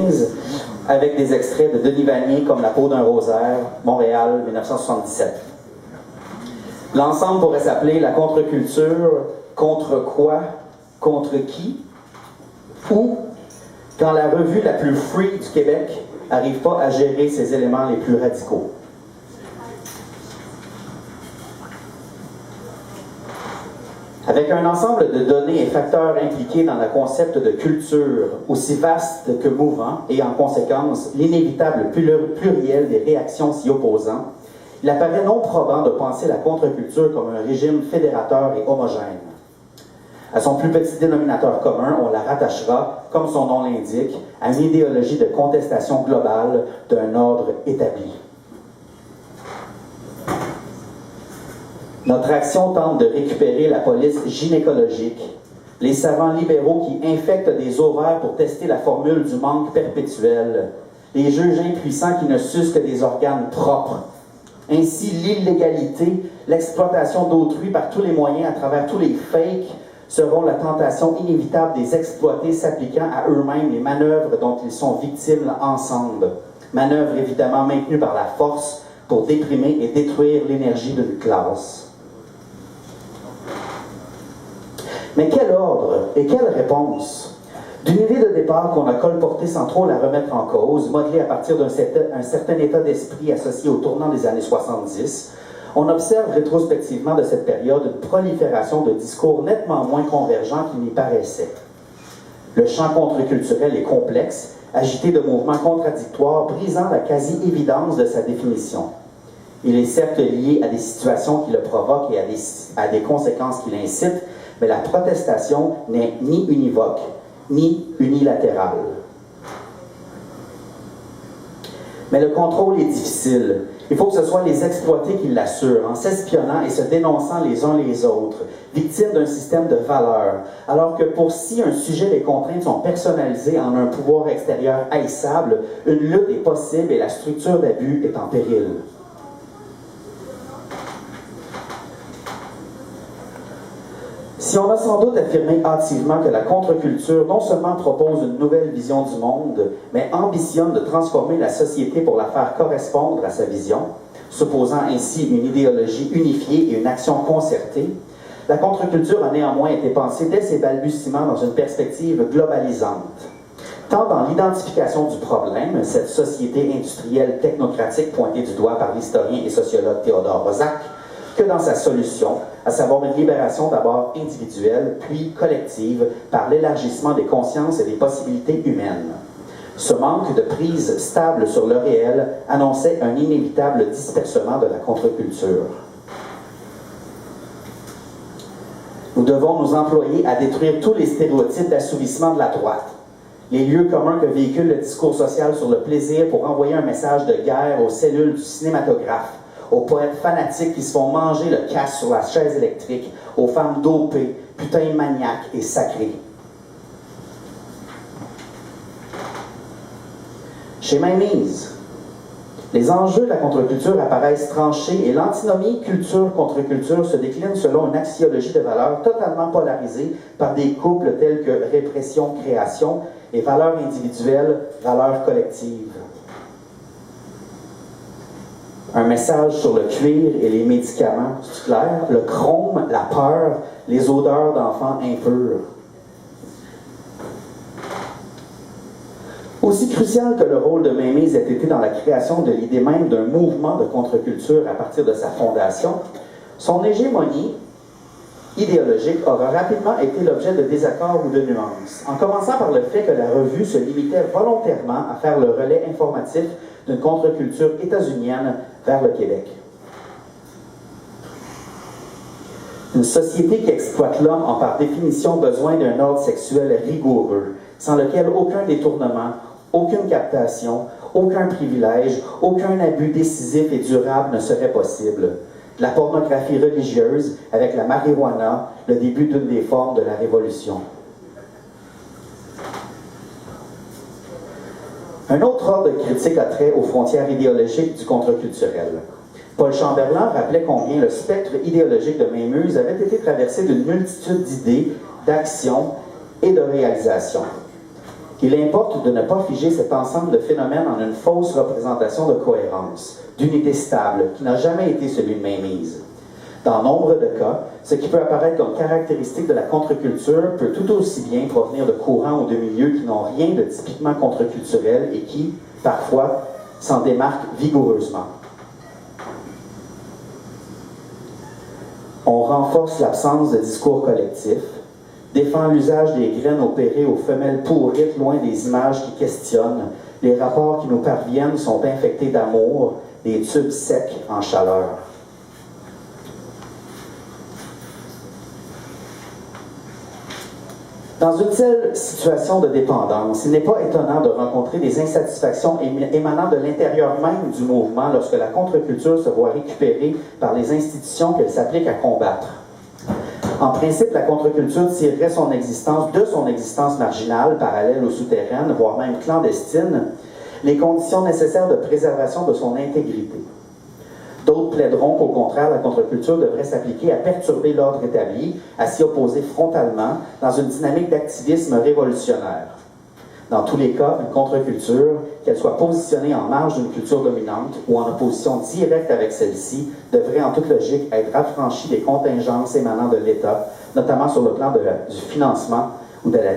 1975, avec des extraits de Denis Vanier comme La peau d'un rosaire, Montréal, 1977. L'ensemble pourrait s'appeler La contre-culture, contre quoi, contre qui, ou quand la revue la plus free du Québec n'arrive pas à gérer ses éléments les plus radicaux. Avec un ensemble de données et facteurs impliqués dans le concept de culture aussi vaste que mouvant et en conséquence l'inévitable pluriel des réactions s'y opposant, il apparaît non probant de penser la contre-culture comme un régime fédérateur et homogène. À son plus petit dénominateur commun, on la rattachera, comme son nom l'indique, à une idéologie de contestation globale d'un ordre établi. Notre action tente de récupérer la police gynécologique, les savants libéraux qui infectent des ovaires pour tester la formule du manque perpétuel, les juges impuissants qui ne sucent que des organes propres. Ainsi, l'illégalité, l'exploitation d'autrui par tous les moyens à travers tous les fakes seront la tentation inévitable des exploités s'appliquant à eux-mêmes les manœuvres dont ils sont victimes ensemble. Manœuvres évidemment maintenues par la force pour déprimer et détruire l'énergie d'une classe. Mais quel ordre et quelle réponse? D'une idée de départ qu'on a colportée sans trop la remettre en cause, modelée à partir d'un certain état d'esprit associé au tournant des années 70, on observe rétrospectivement de cette période une prolifération de discours nettement moins convergents qu'il n'y paraissait. Le champ contre-culturel est complexe, agité de mouvements contradictoires, brisant la quasi-évidence de sa définition. Il est certes lié à des situations qui le provoquent et à des conséquences qui l'incitent, mais la protestation n'est ni univoque, ni unilatérale. Mais le contrôle est difficile. Il faut que ce soit les exploités qui l'assurent, en s'espionnant et se dénonçant les uns les autres, victimes d'un système de valeurs, alors que pour si un sujet des contraintes sont personnalisées en un pouvoir extérieur haïssable, une lutte est possible et la structure d'abus est en péril. Si on a sans doute affirmé hâtivement que la contre-culture non seulement propose une nouvelle vision du monde, mais ambitionne de transformer la société pour la faire correspondre à sa vision, supposant ainsi une idéologie unifiée et une action concertée, la contre-culture a néanmoins été pensée dès ses balbutiements dans une perspective globalisante. Tant dans l'identification du problème, cette société industrielle technocratique pointée du doigt par l'historien et sociologue Théodore Roszak, que dans sa solution, à savoir une libération d'abord individuelle, puis collective, par l'élargissement des consciences et des possibilités humaines. Ce manque de prise stable sur le réel annonçait un inévitable dispersement de la contre-culture. Nous devons nous employer à détruire tous les stéréotypes d'assouvissement de la droite, les lieux communs que véhicule le discours social sur le plaisir pour envoyer un message de guerre aux cellules du cinématographe, aux poètes fanatiques qui se font manger le cash sur la chaise électrique, aux femmes dopées, putains maniaques et sacrées. Chez Mainmise, les enjeux de la contre-culture apparaissent tranchés et l'antinomie culture-contre-culture se décline selon une axiologie de valeurs totalement polarisée par des couples tels que répression-création et valeurs individuelles, valeurs collectives. Un message sur le cuir et les médicaments, c'est clair, le chrome, la peur, les odeurs d'enfants impurs. Aussi crucial que le rôle de Mainmise ait été dans la création de l'idée même d'un mouvement de contre-culture à partir de sa fondation, son hégémonie idéologique aura rapidement été l'objet de désaccords ou de nuances, en commençant par le fait que la revue se limitait volontairement à faire le relais informatif d'une contre-culture états-unienne vers le Québec. Une société qui exploite l'homme a par définition besoin d'un ordre sexuel rigoureux, sans lequel aucun détournement, aucune captation, aucun privilège, aucun abus décisif et durable ne serait possible. La pornographie religieuse, avec la marijuana, le début d'une des formes de la Révolution. Un autre ordre critique a trait aux frontières idéologiques du contre-culturel. Paul Chamberlain rappelait combien le spectre idéologique de Mainmise avait été traversé d'une multitude d'idées, d'actions et de réalisations. qu'il importe de ne pas figer cet ensemble de phénomènes en une fausse représentation de cohérence, d'unité stable, qui n'a jamais été celui de mainmise. Dans nombre de cas, ce qui peut apparaître comme caractéristique de la contre-culture peut tout aussi bien provenir de courants ou de milieux qui n'ont rien de typiquement contre-culturel et qui, parfois, s'en démarquent vigoureusement. On renforce l'absence de discours collectif, défend l'usage des graines opérées aux femelles pourrites loin des images qui questionnent. Les rapports qui nous parviennent sont infectés d'amour, des tubes secs en chaleur. Dans une telle situation de dépendance, il n'est pas étonnant de rencontrer des insatisfactions émanant de l'intérieur même du mouvement lorsque la contre-culture se voit récupérée par les institutions qu'elle s'applique à combattre. En principe, la contre-culture tirerait son existence de son existence marginale, parallèle ou souterraine, voire même clandestine, les conditions nécessaires de préservation de son intégrité. D'autres plaideront qu'au contraire, la contre-culture devrait s'appliquer à perturber l'ordre établi, à s'y opposer frontalement, dans une dynamique d'activisme révolutionnaire. Dans tous les cas, une contre-culture, qu'elle soit positionnée en marge d'une culture dominante ou en opposition directe avec celle-ci, devrait en toute logique être affranchie des contingences émanant de l'État, notamment sur le plan du financement ou de la